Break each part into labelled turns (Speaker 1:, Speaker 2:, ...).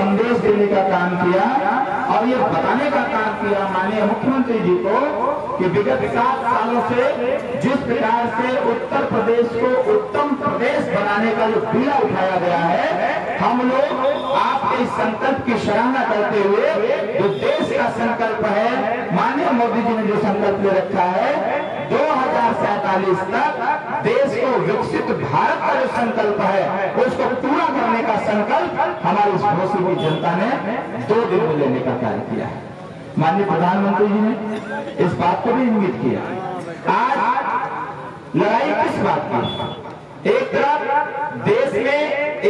Speaker 1: संदेश देने का काम किया और ये बताने का काम किया माननीय मुख्यमंत्री जी को कि विगत 7 सालों से जिस प्रकार से उत्तर प्रदेश को उत्तम प्रदेश बनाने का जो बीड़ा उठाया गया है, हम लोग आपके इस संकल्प की सराहना करते हुए जो देश का संकल्प है, माननीय मोदी जी ने जो संकल्प ले रखा है 2047 तक देश को विकसित भारत का जो संकल्प है उसको पूरा करने का संकल्प हमारी इस घोसी की जनता ने 2 दिन में लेने का कार्य किया है। माननीय प्रधानमंत्री जी ने इस बात को भी इंगित किया। आज लड़ाई किस बात की? एक तरफ देश में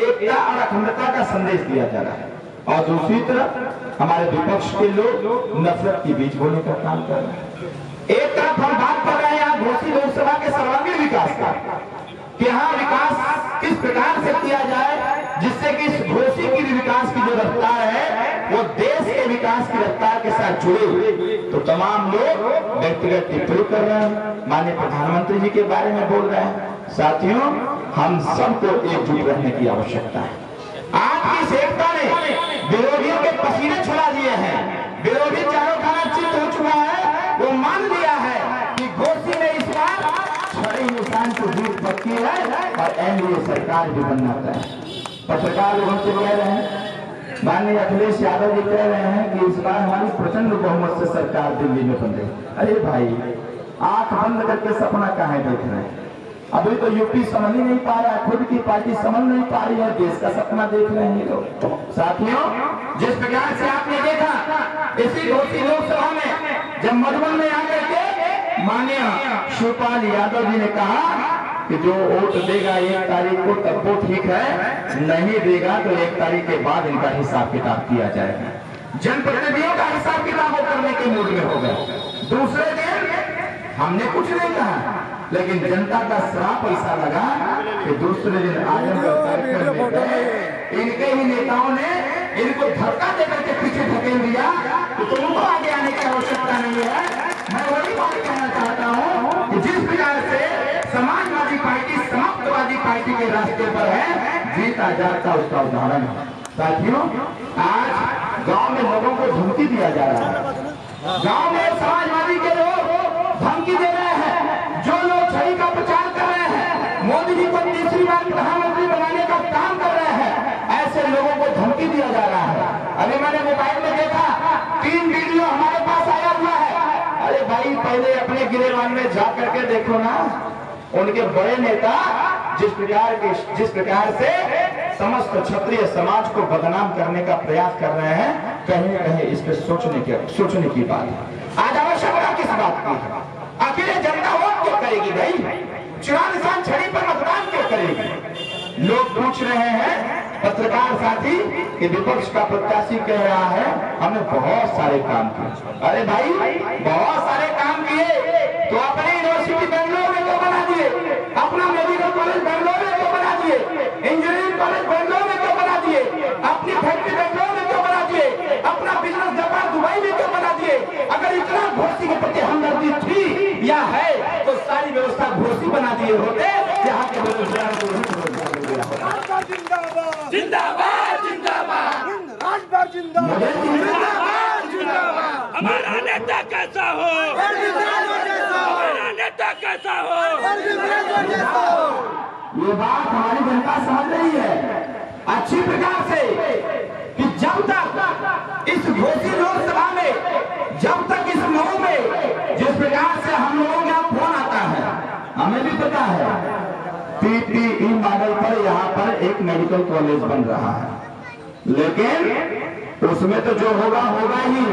Speaker 1: एकता और अखंडता का संदेश दिया जा रहा है और दूसरी तरफ हमारे विपक्ष के लोग नफरत के बीच बोलने का काम कर रहे हैं। एक तरफ हम बात कर रहे हैं यहाँ घोसी लोकसभा के सर्वांगीण विकास का, कि यहाँ विकास किस प्रकार से किया जाए जिससे कि इस घोसी की विकास की जो रफ्तार है वो देश के विकास की रफ्तार के साथ जुड़े। तो तमाम लोग व्यक्तिगत टिप्पणी कर रहे हैं, माननीय प्रधानमंत्री जी के बारे में बोल रहे हैं। साथियों, हम सबको एकजुट रहने की आवश्यकता है। आज की इस एकता ने विरोधियों के पसीने छुड़ा दिए हैं। विरोधी चारों खाना चित हो चुका है, वो मान लिया है कि घोसी में इस बार छड़ी निशान को जीत पक्की है और एनडीए सरकार भी बनना चाहिए। पत्रकार लोग हमसे कह रहे हैं, माननीय अखिलेश यादव जी कह रहे हैं कि इस बार हमारी प्रचंड बहुमत से सरकार दिल्ली में बन रही। अरे भाई, आंख बंद करके सपना काहे देख रहे हैं? अभी तो यूपी समझ ही नहीं पा रहा है, खुद की पार्टी समझ नहीं पा रही है, देश का सपना देख रहे हैं ये लोग। साथियों, जिस प्रकार से आपने देखा इसी घोसी लोकसभा में जब मधुबन में आकर के माननीय शिवपाल यादव जी ने कहा कि जो वोट देगा 1 तारीख को तब वो ठीक है, नहीं देगा तो 1 तारीख के बाद इनका हिसाब किताब किया जाएगा। जनप्रतिनिधियों का हिसाब किताब करने के मूड में हो गए। दूसरे दिन हमने कुछ नहीं कहा, लेकिन जनता का श्राप ऐसा लगा कि दूसरे दिन आजमगढ़ कार्यक्रम में गए, इनके ही नेताओं ने इनको धक्का देकर के पीछे धकेल दिया कि तुमको आगे आने की आवश्यकता नहीं है। मैं वही बात कहना चाहता हूँ कि जिस प्रकार से समाजवादी पार्टी समाप्तवादी पार्टी के रास्ते पर है, जीता जाता उसका उदाहरण है। साथियों, आज गांव में लोगों को धमकी दिया जा रहा है। गांव में समाजवादी के लोग धमकी दे रहे हैं, जो लोग छड़ी का प्रचार कर रहे हैं, मोदी जी को तीसरी बार प्रधानमंत्री बनाने का काम कर रहे हैं, ऐसे लोगों को धमकी दिया जा रहा है। अभी मैंने मोबाइल में देखा 3 वीडियो हमारे पास आया हुआ है। अरे भाई, पहले अपने गिरेबान में जा करके देखो ना, उनके बड़े नेता जिस प्रकार से समस्त क्षत्रिय समाज को बदनाम करने का प्रयास कर रहे हैं, कहीं न कहीं इस पे सोचने की बात है। आज आवश्यकता किस बात की है? आखिर जनता वोट क्यों करेगी भाई? चुनाव निशान छड़ी पर मतदान क्यों करेगी? लोग पूछ रहे हैं, पत्रकार साथी कि विपक्ष का प्रत्याशी कह रहा है हमने बहुत सारे काम किए। अरे भाई, बहुत सारे काम किए तो अपनी यूनिवर्सिटी बेंगलोर में क्यों बना दिए? अपना मेडिकल कॉलेज बेंगलोर में क्यों बना दिए? इंजीनियरिंग कॉलेज बेंगलोर में क्यों बना दिए? अपनी फैक्ट्री बेंगलोर में क्यों बना दिए? अपना बिजनेस व्यापार दुबई में क्यों बना दिए? अगर इतना घोसी के प्रति हमदर्दी थी या है तो सारी व्यवस्था घोसी बना दिए होते, यहाँ के बेरोजगारों को
Speaker 2: जिंदाबाद जिंदाबाद
Speaker 3: जिंदाबाद जिंदाबाद।
Speaker 2: हमारा नेता कैसा हो, हमारा नेता कैसा हो।
Speaker 1: ये बात हमारी जनता समझ रही है अच्छी प्रकार से कि जब तक इस घोसी लोकसभा में, जब तक इस मऊ में जिस प्रकार से हम लोगों का फोन आता है, हमें भी पता है पीपीई मॉडल पर यहाँ पर एक मेडिकल कॉलेज बन रहा है, लेकिन उसमें तो जो होगा होगा ही।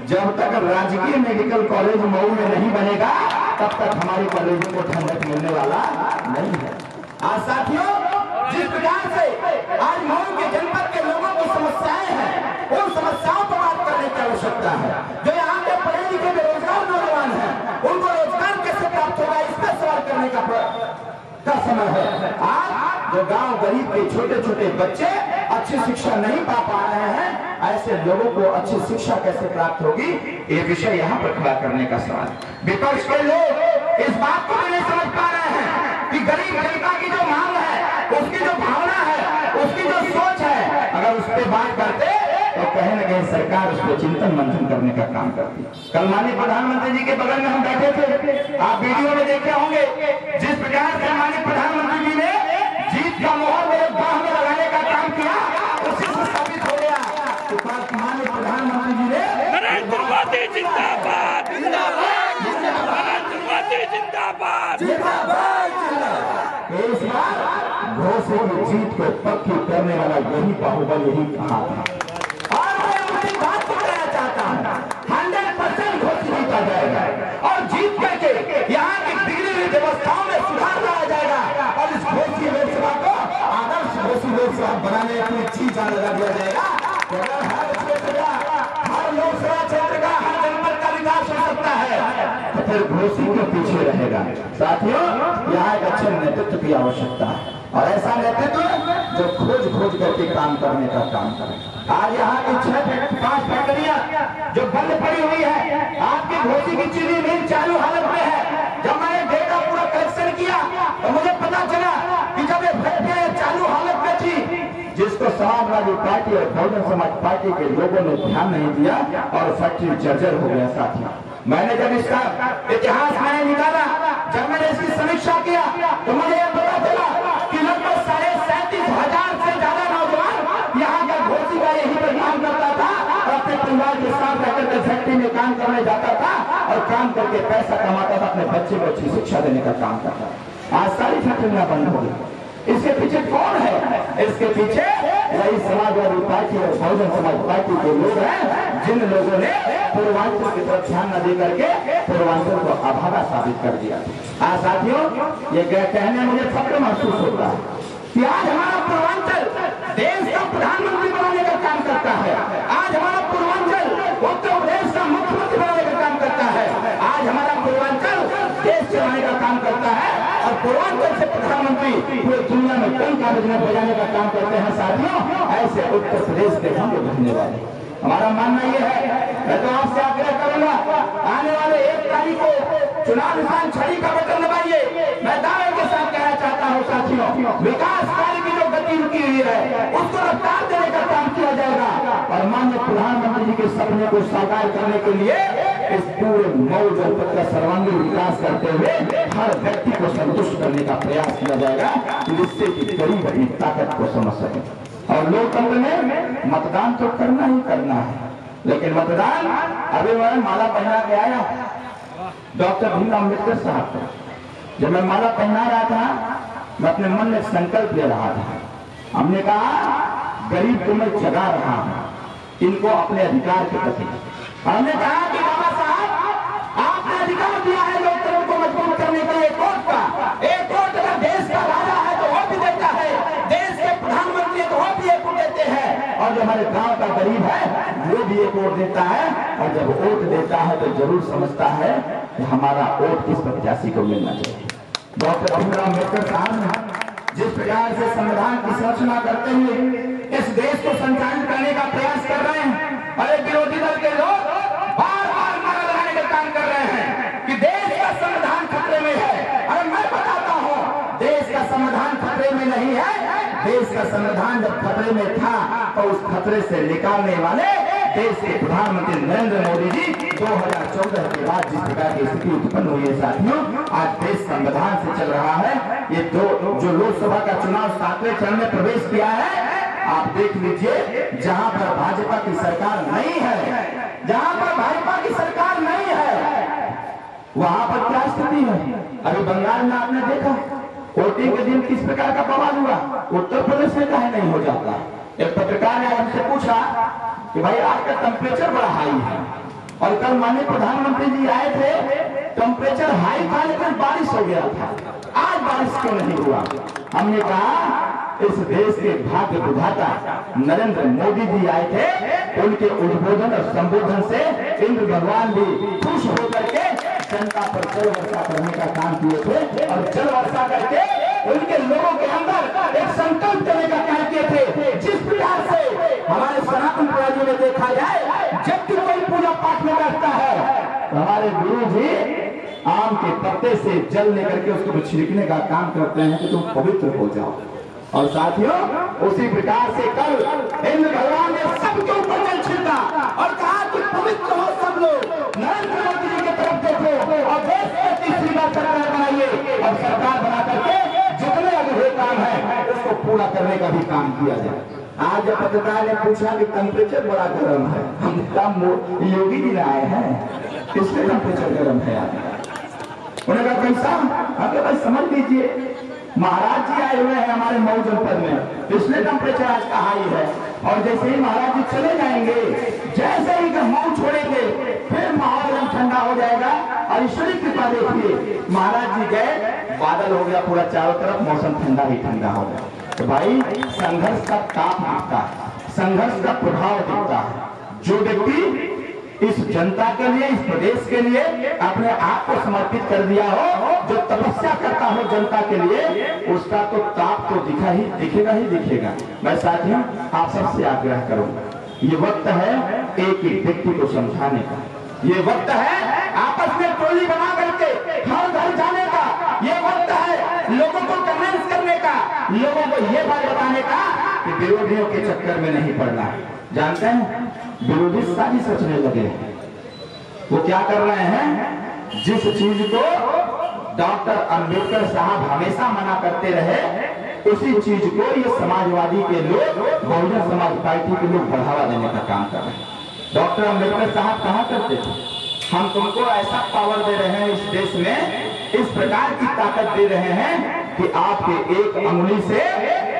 Speaker 1: जब तक राजकीय मेडिकल कॉलेज मऊ में नहीं बनेगा तब तक हमारे कॉलेजों को ठंडक मिलने वाला नहीं है। आज साथियों, जिस प्रकार से आज मऊ के जनपद के लोगों की समस्याएं हैं, उन समस्याओं पर बात करने की आवश्यकता है। जो यहाँ के पढ़े लिखे बेरोजगार नौजवान हैं, उनको रोजगार कैसे प्राप्त होगा, इस पर सवाल करने का समय है। आज जो गांव गरीब के छोटे छोटे बच्चे अच्छी शिक्षा नहीं पा रहे हैं, ऐसे लोगों को अच्छी शिक्षा कैसे प्राप्त होगी, ये विषय यहाँ पर खड़ा करने का सवाल। विपक्ष के लोग इस बात को भी नहीं समझ पा रहे हैं कि गरीब जनता की जो मांग है, उसकी जो भावना है, उसकी जो सोच है, अगर उस पर बात करते कहीं न कहीं सरकार उस पर चिंतन मंथन करने का काम करती है। कल माननीय प्रधानमंत्री जी के बगल में हम बैठे थे, आप वीडियो में देखे होंगे जिस प्रकार से माननीय प्रधानमंत्री जी ने जीत का मोहर मेरे बाह में लगाने का काम किया, उसी से साबित हो गया कि माननीय प्रधानमंत्री जी ने
Speaker 2: नरेंद्र मोदी जिंदाबाद, नरेंद्र मोदी जिंदाबाद।
Speaker 1: इस बार घोषे की जीत को पक्की करने वाला यही बाहुबल यही कहा था। और मैं अपनी बात को कहना चाहता हूँ, 100% घोषित जीता जाएगा और जीत करके यहाँ की बिगड़ी हुई व्यवस्थाओं में सुधार लाया जाएगा और इस घोषी लोकसभा को आदर्श घोषी लोकसभा बनाने की चीज लगा दिया जाएगा। अगर हर क्षेत्र का, हर लोकसभा क्षेत्र का, हर जनपद का विकास हो सकता है तो फिर घोषी के पीछे रहेगा। साथियों, यहाँ एक अच्छे नेतृत्व की आवश्यकता है और ऐसा नेतृत्व जो खोज खोज करके काम करने का काम करे। आज यहाँ की 5 फैक्ट्रियां जो बंद पड़ी हुई है, आपकी घोषी की चीनी मिल चालू हालत में है। जब मैंने डेटा पूरा कलेक्शन किया तो मुझे पता चला कि जब ये फैक्ट्रियां चालू हालत में थी, जिसको समाजवादी पार्टी और बहुजन समाज पार्टी के लोगों ने ध्यान नहीं दिया और फैक्ट्री जर्जर हो गया। साथियों, मैंने जब इसका इतिहास मैंने निकाला, जब मैंने इसकी समीक्षा किया तो मुझे यह पता चला कि लगभग 37,500 से ज्यादा नौजवान यहाँ का घोषी का यही पर काम करता था और अपने परिवार के साथ रहकर के फैक्ट्री में काम करने जाता था और काम करके पैसा कमाता था, अपने बच्चे को अच्छी शिक्षा देने का काम करता था। आज सारी फैक्ट्रियां बंद हो गई। इसके पीछे कौन है? इसके पीछे वही समाजवादी पार्टी और बहुजन समाज पार्टी के लोग हैं, जिन लोगों ने पूर्वांचल की तरफ ध्यान न दे करके पूर्वांचल को अभागा साबित कर दिया। आज साथियों, ये कहने मुझे फक्र महसूस होता है कि आज हमारा पूर्वांचल देश का प्रधानमंत्री बनाने का काम करता है। आज हमारा पूर्वांचल उत्तर प्रदेश का मुख्यमंत्री बनाने का काम करता है। आज हमारा पूर्वांचल देश चलाने का काम करता है और पूर्वांचल से प्रधानमंत्री पूरी दुनिया में कई कागज में बजाने का काम करते हैं। साथियों, ऐसे उत्तर प्रदेश के हम लोग रहने वाले, हमारा मानना यह है, मैं तो आपसे आग्रह करूंगा, आने वाले 1 तारीख को चुनाव निशान छड़ी का बटन दबाइए। मैं दावे के साथ कहना चाहता हूँ साथियों, विकास कार्य की जो गति रुकी हुई है उसको रफ्तार देने का काम किया जाएगा और माननीय प्रधानमंत्री जी के सपने को साकार करने के लिए इस पूरे मऊ जनपद का सर्वांगीण विकास करते हुए हर व्यक्ति को संतुष्ट करने का प्रयास किया जाएगा, जिससे कि गरीब अपनी ताकत को समझ सके। और लोकतंत्र में मतदान तो करना ही करना है, लेकिन मतदान, अभी मैं माला पहना के आया डॉक्टर भीमराव अम्बेडकर साहब को, जब मैं माला पहना रहा था मैं अपने मन में संकल्प ले रहा था। हमने कहा गरीब को मैं जगा रहा हूं इनको अपने अधिकार के प्रति। हमने कहा कि बाबा साहब आपने अधिकार दिया है लोकतंत्र को मजबूत करने के लिए कोर्ट का। एक कोर्ट अगर देश का राजा है तो वोट भी देता है, देश के प्रधानमंत्री है तो वोट भी एक वोट देते हैं, और जो हमारे गांव का गरीब है वो भी एक वोट देता है। और जब वोट देता है तो जरूर समझता है कि हमारा वोट किस प्रत्याशी को मिलना चाहिए। डॉक्टर भीमराव अम्बेडकर साहब ने जिस प्रकार से संविधान की संरचना करते हुए इस देश को संचालित करने का प्रयास कर रहे हैं, और विरोधी दल के लोग बार बार नारा लगाने का काम कर रहे हैं कि देश का संविधान खतरे में है। अरे मैं बताता हूँ, देश का संविधान खतरे में नहीं है। देश का संविधान जब खतरे में था तो उस खतरे से निकालने वाले देश के प्रधानमंत्री नरेंद्र मोदी जी 2014 के बाद जिस प्रकार की स्थिति उत्पन्न हुई है साथियों, आज देश संविधान से चल रहा है। ये जो लोकसभा का चुनाव 7वें चरण में प्रवेश किया है, आप देख लीजिए, जहां पर भाजपा की सरकार नहीं है, जहां पर भाजपा की सरकार नहीं है, वहां पर क्या स्थिति है। अभी बंगाल में आपने देखा वोटिंग के दिन किस प्रकार का बवाल हुआ, उत्तर प्रदेश में काहे नहीं हो जाता। एक पत्रकार ने हमसे पूछा कि भाई आज का टेम्परेचर बड़ा हाई है और कल माननीय प्रधानमंत्री जी आए थे, टेम्परेचर हाई था लेकिन बारिश हो गया था, आज बारिश क्यों नहीं हुआ। हमने कहा इस देश के भाग्य विधाता नरेंद्र मोदी जी आए थे, उनके उद्बोधन और संबोधन से इंद्र भगवान भी खुश होकर के जनता पर जल वर्षा करने का काम किए थे और जल वर्षा करके उनके लोगों के अंदर एक संकल्प देने का काम किए थे। जिस प्रकार से हमारे सनातन पुराणों में देखा जाए, जब भी कोई पूजा पाठ में बैठता है तो हमारे गुरु जी आम के पत्ते से जल लेकर के उसको छिड़कने का काम करते हैं कि तुम पवित्र हो जाओ। और साथियों, उसी प्रकार से कल इंद्र भगवान ने सबके ऊपर जल पूरा करने का भी काम किया जाए। आज जब पत्रकार ने पूछा कि टेम्परेचर बड़ा गर्म है, हमने कहा योगी जी आए हैं इसलिए टेम्परेचर गर्म है। उन्होंने कहा कैसा? अगर भाई समझ लीजिए महाराज जी आए हुए हैं हमारे मऊ जनपद में, इसलिए टेम्परेचर आज का हाई है। और जैसे ही महाराज जी चले जाएंगे, जैसे ही मऊ छोड़ेंगे, फिर माहौल एकदम ठंडा हो जाएगा। और ईश्वरी कृपा देखिए, महाराज जी गए, बादल हो गया पूरा चारों तरफ, मौसम ठंडा ही ठंडा हो गया। तो भाई संघर्ष का ताप दिखता है, संघर्ष का प्रभाव दिखता है। जो व्यक्ति इस जनता के लिए, इस प्रदेश के लिए अपने आप को समर्पित कर दिया हो, जो तपस्या करता हो जनता के लिए, उसका तो ताप तो दिखेगा ही दिखेगा। मैं साथियों आप सबसे आग्रह करूंगा, ये वक्त है एक एक व्यक्ति को समझाने का, ये वक्त है आपस में टोली बना करके हर घर जाने का, ये वक्त है लोगों को कन्विंस करने का, लोगों को ये बात बताने का कि विरोधियों के चक्कर में नहीं पड़ना। जानते हैं विरोधी साजिश रचने लगे, वो क्या कर रहे हैं? जिस चीज को डॉक्टर अंबेडकर साहब हमेशा मना करते रहे, उसी चीज को ये समाजवादी के लोग, बहुजन समाज पार्टी के लोग बढ़ावा देने का काम कर रहे हैं। डॉक्टर अंबेडकर साहब कहा करते थे, हम तुमको ऐसा पावर दे रहे हैं इस देश में, इस प्रकार की ताकत दे रहे हैं कि आपके एक अंगुली से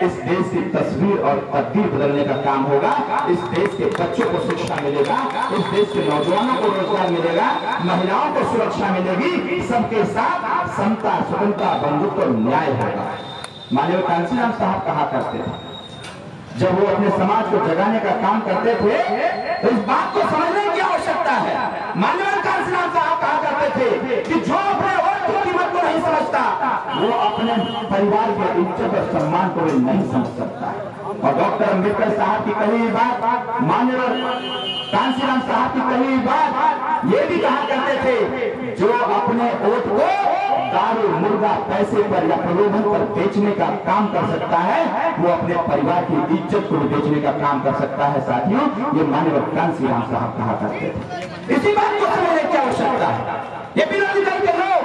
Speaker 1: इस देश की तस्वीर और तकदीर बदलने का काम होगा। इस देश के बच्चों को शिक्षा मिलेगा, इस देश के नौजवानों को रोजगार मिलेगा, महिलाओं को सुरक्षा मिलेगी, सबके साथ समता, स्वतंत्रता, बंधुत्व और न्याय होगा। माननीय कांशीराम साहब कहा करते थे, जब वो अपने समाज को जगाने का काम करते थे, तो इस बात को समझने की आवश्यकता है। माननीय कांशीराम साहब कहा करते थे कि जो अपने वोट की कीमत को नहीं समझता, वो अपने परिवार के इज्जत और सम्मान को भी नहीं समझ सकता। और डॉक्टर अंबेडकर साहब की कही बात, माननीय कांशीराम साहब की कही बात ये भी कहा करते थे, जो अपने वोट को दारू, मुर्गा, पैसे पर या प्रलोभन पर बेचने का काम कर सकता है, वो अपने परिवार की इज्जत को बेचने का काम कर सकता है। साथियों, ये माननीय कांशीराम साहब कहा करते थे। इसी बात को समझने की आवश्यकता है। ये विरोधी दल के लोग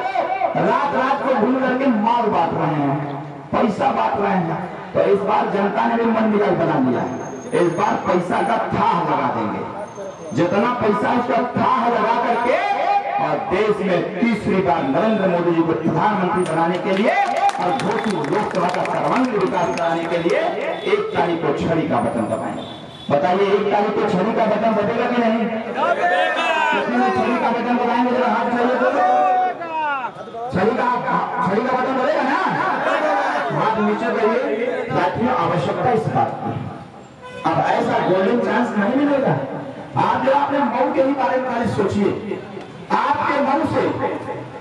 Speaker 1: रात रात को घूम करके माल बांट रहे हैं, पैसा बांट रहे हैं। तो इस बार जनता ने भी मन मिजाज बना लिया है, इस बार पैसा का थाह लगा देंगे। जितना पैसा उसका थाह लगा करके और देश में तीसरी बार नरेंद्र मोदी जी को प्रधानमंत्री बनाने के लिए और घोषित लोकसभा का सर्वांगीण विकास कराने के लिए 1 तारीख को छड़ी का बटन दबाएंगे। बताइए 1 तारीख को छड़ी का बटन दबेगा कि नहीं? कितने छड़ी का बटन दबाएंगे? जरा हाथ चाहिए तो छड़ी का बटन दबेगा ना? हाथ नीचे करिए। साथियों, आवश्यकता इस बात की, अब ऐसा गोल्डन चांस नहीं मिलेगा। आप जो अपने मऊ के ही बारे में खाली सोचिए, आपके मऊ से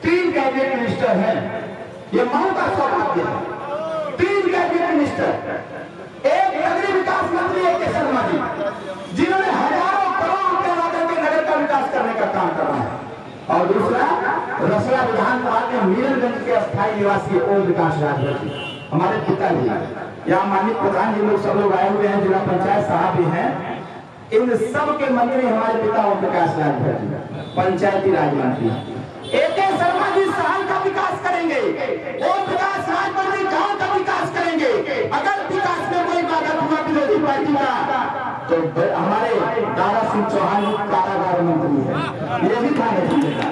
Speaker 1: 3 कैबिनेट मिनिस्टर हैं, ये मऊ का सौभाग्य है। 3 कैबिनेट मिनिस्टर, एक नगरीय विकास मंत्री A.K. शर्मा जी, जिन्होंने हजारों करोड़ रुपए लगा करके नगर का विकास करने का काम कर रहा है। और दूसरा, रसला विधानसभा के मीरगंज के अस्थायी निवासी ओम प्रकाश राजभर जी, हमारे पिताजी, यहाँ माननीय प्रधान जी लोग सब लोग आए हुए हैं, जिला पंचायत साहब भी हैं। इन सब के मंत्री हमारे पिता ओम प्रकाश राजभर जी, पंचायती राज मंत्री। A.K. शर्मा जी शहर का विकास करेंगे, ओम प्रकाश राजभर जी गांव का विकास करेंगे। अगर विकास में कोई बाधा हुआ विरोधी पार्टी का, तो हमारे दारा सिंह चौहान जी कारागार मंत्री है, ये भी ध्यान रखिएगा।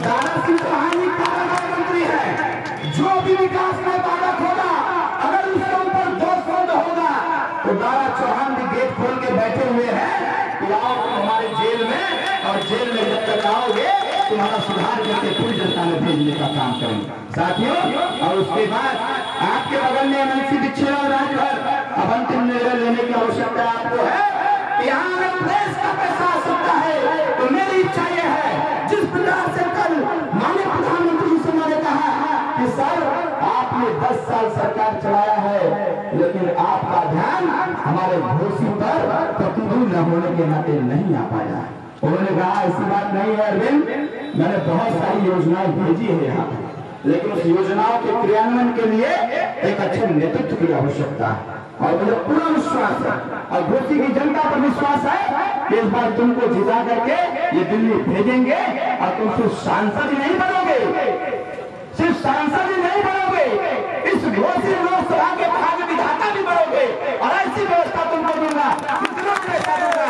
Speaker 1: दारा सिंह चौहान जी कारागार मंत्री है। जो भी विकास में बाधक होगा, अगर उसके ऊपर दोष होगा, तो दारा चौहान भी गेट खोल के बैठे हुए हैं कि आओ तुम हमारे जेल में, और जेल में जब तक आओगे तुम्हारा सुधार करके पूरी जनता में भेजने का काम करेंगे। साथियों, और उसके बाद आपके बगल में एमएलसी बिच्छे और राजभर, अब अंतिम निर्णय लेने की आवश्यकता आपको है कि यहाँ अगर प्रेस का पैसा आ सकता है, तो मेरी इच्छा यह है, जिस प्रकार से कल माननीय प्रधानमंत्री जी से मैंने कहा कि सर आपने 10 साल सरकार चलाया है, लेकिन आपका ध्यान हमारे घोषी पर प्रतिदिन न होने के नाते नहीं आ पाया। उन्होंने कहा ऐसी बात नहीं है अरविंद, मैंने बहुत सारी योजनाएं भेजी है यहाँ, लेकिन उस योजनाओं के क्रियान्वयन के लिए एक अच्छे नेतृत्व की आवश्यकता है। और मुझे पूरा विश्वास है और घोसी की जनता पर विश्वास है कि इस बार तुमको जिता करके ये दिल्ली भेजेंगे, और तुम सिर्फ सांसद ही नहीं बनोगे, सिर्फ सांसद ही नहीं बनोगे, इस घोसी लोकसभा के भाग नहीं बढ़ोगे और ऐसी व्यवस्था तुमको दूंगा, इतना पैसा दूंगा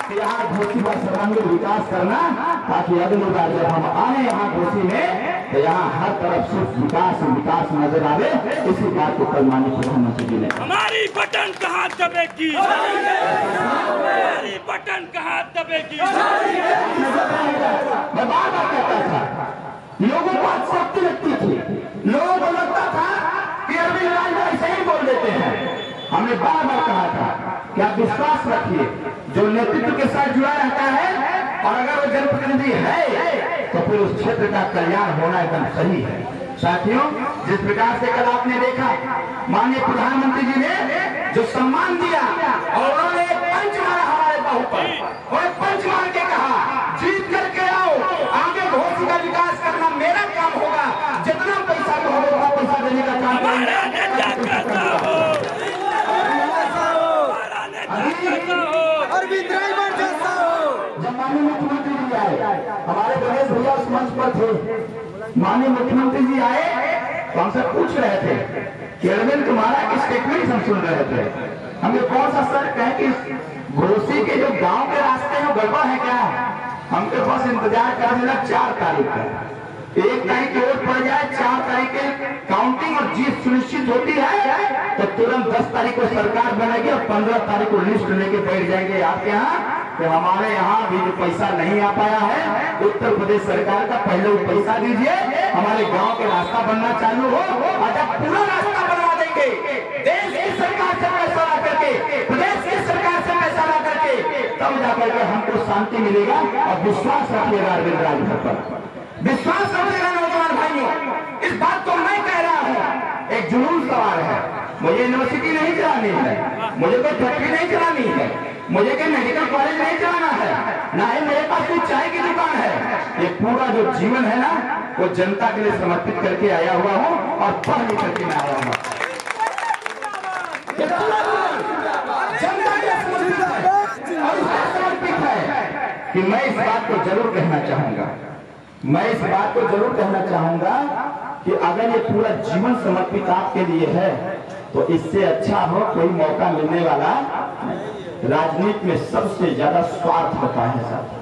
Speaker 1: कि यहाँ घोसी का सर्वांगीण विकास करना, ताकि अगली बार जब हम आए यहाँ घोसी में तो यहाँ हर तरफ सिर्फ विकास विकास नजर आवे। इसी बात को कल माननीय प्रधानमंत्री जी ने
Speaker 2: हमारी बटन कहाँ दबेगी, हमारी बटन कहाँ दबेगी।
Speaker 1: मैं बार बार कहता था, लोगों को शक्ति लगती थी, लोगों को लगता था कि अरविंद राज ऐसे ही बोल देते हैं। हमने बार बार कहा था कि आप विश्वास रखिए, जो नेतृत्व के साथ जुड़ा रहता है और अगर वो जनप्रतिनिधि है तो फिर उस क्षेत्र का कल्याण होना एकदम सही है। साथियों, जिस प्रकार से कल आपने देखा माननीय प्रधानमंत्री जी ने जो सम्मान दिया और उन्होंने एक पंच मारा हमारे बाहु पर और पंच मार के कहा, जीत करके आओ, आगे घोसी का विकास करना मेरा काम होगा, जितना पैसा तो होगा उतना पैसा देने का काम
Speaker 3: अरविंद राजभर जैसा हो।
Speaker 1: जब माननीय मुख्यमंत्री जी आए, हमारे गणेश भैया उस मंच पर थे, माननीय मुख्यमंत्री जी आए तो हमसे पूछ रहे थे कि अरविंद तुम्हारा स्टेटमेंट हम सुन रहे थे, हमें कौन सा सर कहे कि घोसी के जो गांव के रास्ते हैं गड़बड़ है क्या? हमके बस इंतजार कर देना 4 तारीख का, 1 तारीख की वोट पड़ जाए, 4 तारीख के काउंटिंग और जीत सुनिश्चित होती है तो तुरंत 10 तारीख को सरकार बनेगी और 15 तारीख को लिस्ट लेके बैठ जाएंगे आपके यहाँ। तो हमारे यहाँ भी जो पैसा नहीं आ पाया है उत्तर प्रदेश सरकार का, पहले वो पैसा दीजिए, हमारे गांव के रास्ता बनना चालू हो और जब पूरा रास्ता बनवा देंगे, देश की सरकार से पैसा ला करके, प्रदेश की सरकार से पैसा ला करके, तब जाकर के हमको शांति मिलेगा। और विश्वास रखिएगा अरविंद राजभर पर, विश्वास रखिएगा नौजवान भाइयों, इस बात को मैं कह रहा हूँ। एक जुलूस सवार है, मुझे यूनिवर्सिटी नहीं चलानी है, मुझे कोई फैक्ट्री नहीं चलानी है, मुझे कोई मेडिकल कॉलेज नहीं चलाना है, ना ही मेरे पास कोई चाय की दुकान है। ये पूरा जो जीवन है ना वो जनता के लिए समर्पित करके आया हुआ हूँ और पढ़ लिख करके मैं आया हूँ। जनता के लिए समर्पित है कि मैं इस बात को जरूर कहना चाहूंगा, मैं इस बात को जरूर कहना चाहूंगा कि अगर ये पूरा जीवन समर्पित आपके लिए है तो इससे अच्छा हो कोई मौका मिलने वाला। राजनीति में सबसे ज्यादा स्वार्थ होता है साहब।